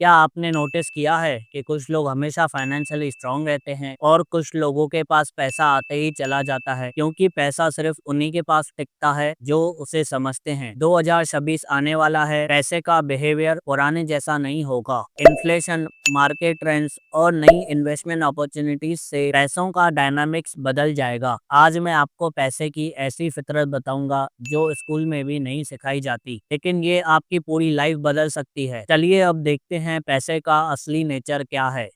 क्या आपने नोटिस किया है कि कुछ लोग हमेशा फाइनेंशियली स्ट्रांग रहते हैं और कुछ लोगों के पास पैसा आते ही चला जाता है, क्योंकि पैसा सिर्फ उन्हीं के पास टिकता है जो उसे समझते हैं। 2026 आने वाला है, पैसे का बिहेवियर पुराने जैसा नहीं होगा। इन्फ्लेशन, मार्केट ट्रेंड्स और नई इन्वेस्टमेंट अपॉर्चुनिटीज से पैसों का डायनामिक्स बदल जाएगा। आज मैं आपको पैसे की ऐसी फितरत बताऊंगा जो स्कूल में भी नहीं सिखाई जाती, लेकिन ये आपकी पूरी लाइफ बदल सकती है। चलिए अब देखते हैं पैसे का असली नेचर क्या है।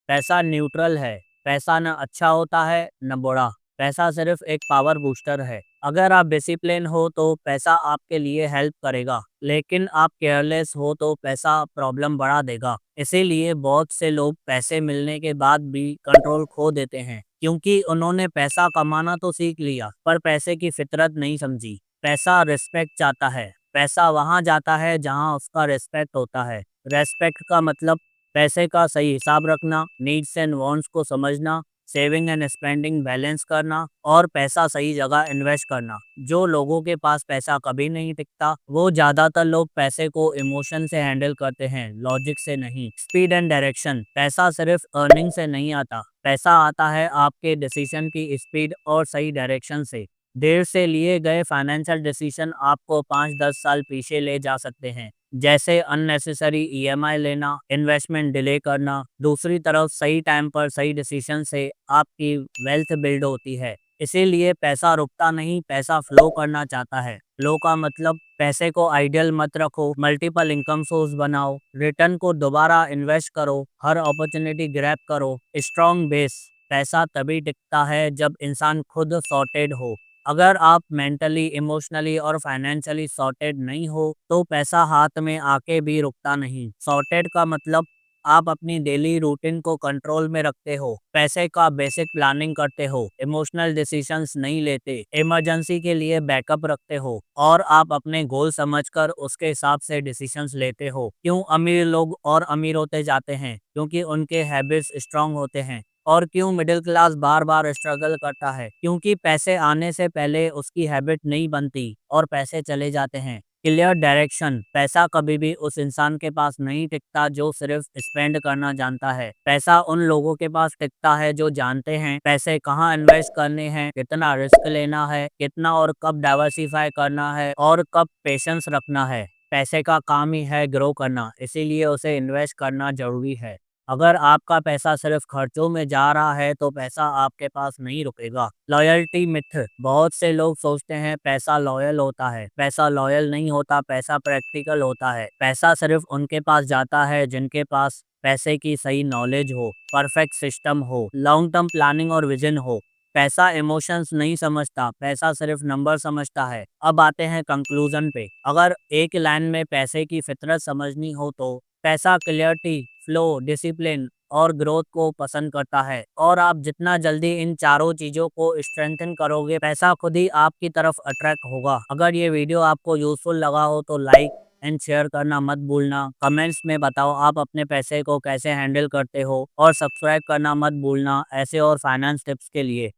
पैसा न्यूट्रल है। पैसा न अच्छा होता है न बुरा। पैसा सिर्फ एक पावर बूस्टर है। अगर आप डिसिप्लिन हो तो पैसा आपके लिए हेल्प करेगा, लेकिन आप केयरलेस हो तो पैसा प्रॉब्लम बढ़ा देगा। इसीलिए बहुत से लोग पैसे मिलने के बाद भी कंट्रोल खो देते हैं, क्योंकि उन्होंने पैसा कमाना तो सीख लिया पर पैसे की फितरत नहीं समझी। पैसा रिस्पेक्ट चाहता है। पैसा वहां जाता है जहां उसका रिस्पेक्ट होता है। रेस्पेक्ट का मतलब पैसे का सही हिसाब रखना, नीड्स एंड वांट्स को समझना, सेविंग एंड स्पेंडिंग बैलेंस करना और पैसा सही जगह इन्वेस्ट करना। जो लोगों के पास पैसा कभी नहीं टिकता, वो ज्यादातर लोग पैसे को इमोशन से हैंडल करते हैं, लॉजिक से नहीं। स्पीड एंड डायरेक्शन, पैसा सिर्फ अर्निंग से नहीं आता, पैसा आता है आपके डिसीजन की स्पीड और सही डायरेक्शन से। देर से लिए गए फाइनेंशियल डिसीजन आपको 5-10 साल पीछे ले जा सकते हैं, जैसे अननेसेसरी ईएमआई लेना, इन्वेस्टमेंट डिले करना। दूसरी तरफ सही टाइम पर सही डिसीजन से आपकी वेल्थ बिल्ड होती है। इसीलिए पैसा रुकता नहीं, पैसा फ्लो करना चाहता है। फ्लो का मतलब पैसे को आइडियल मत रखो, मल्टीपल इनकम सोर्स बनाओ, रिटर्न को दोबारा इन्वेस्ट करो, हर अपॉर्चुनिटी ग्रैब करो। स्ट्रॉन्ग बेस, पैसा तभी टिकता है जब इंसान खुद सॉर्टेड हो। अगर आप मेंटली, इमोशनली और फाइनेंशियली सॉर्टेड नहीं हो तो पैसा हाथ में आके भी रुकता नहीं। सॉर्टेड का मतलब आप अपनी डेली रूटीन को कंट्रोल में रखते हो, पैसे का बेसिक प्लानिंग करते हो, इमोशनल डिसीजंस नहीं लेते, इमरजेंसी के लिए बैकअप रखते हो और आप अपने गोल समझकर उसके हिसाब से डिसीजंस लेते हो। क्यों अमीर लोग और अमीर होते जाते हैं? क्योंकि उनके हैबिट्स स्ट्रांग होते हैं। और क्यों मिडिल क्लास बार बार स्ट्रगल करता है? क्योंकि पैसे आने से पहले उसकी हैबिट नहीं बनती और पैसे चले जाते हैं। क्लियर डायरेक्शन, पैसा कभी भी उस इंसान के पास नहीं टिकता जो सिर्फ स्पेंड करना जानता है। पैसा उन लोगों के पास टिकता है जो जानते हैं पैसे कहाँ इन्वेस्ट करने हैं, कितना रिस्क लेना है, कितना और कब डाइवर्सिफाई करना है और कब पेशेंस रखना है। पैसे का काम ही है ग्रो करना, इसीलिए उसे इन्वेस्ट करना जरूरी है। अगर आपका पैसा सिर्फ खर्चों में जा रहा है तो पैसा आपके पास नहीं रुकेगा। लॉयल्टी मिथ, बहुत से लोग सोचते हैं पैसा लॉयल होता है। पैसा लॉयल नहीं होता, पैसा प्रैक्टिकल होता है। पैसा सिर्फ उनके पास जाता है जिनके पास पैसे की सही नॉलेज हो, परफेक्ट सिस्टम हो, लॉन्ग टर्म प्लानिंग और विजन हो। पैसा इमोशंस नहीं समझता, पैसा सिर्फ नंबर समझता है। अब आते हैं कंक्लूजन पे। अगर एक लाइन में पैसे की फितरत समझनी हो तो पैसा क्लियरिटी, फ्लो, डिसिप्लिन और ग्रोथ को पसंद करता है। और आप जितना जल्दी इन चारों चीजों को स्ट्रेंथन करोगे, पैसा खुद ही आपकी तरफ अट्रैक्ट होगा। अगर ये वीडियो आपको यूजफुल लगा हो तो लाइक एंड शेयर करना मत भूलना। कमेंट्स में बताओ आप अपने पैसे को कैसे हैंडल करते हो और सब्सक्राइब करना मत भूलना ऐसे और फाइनेंस टिप्स के लिए।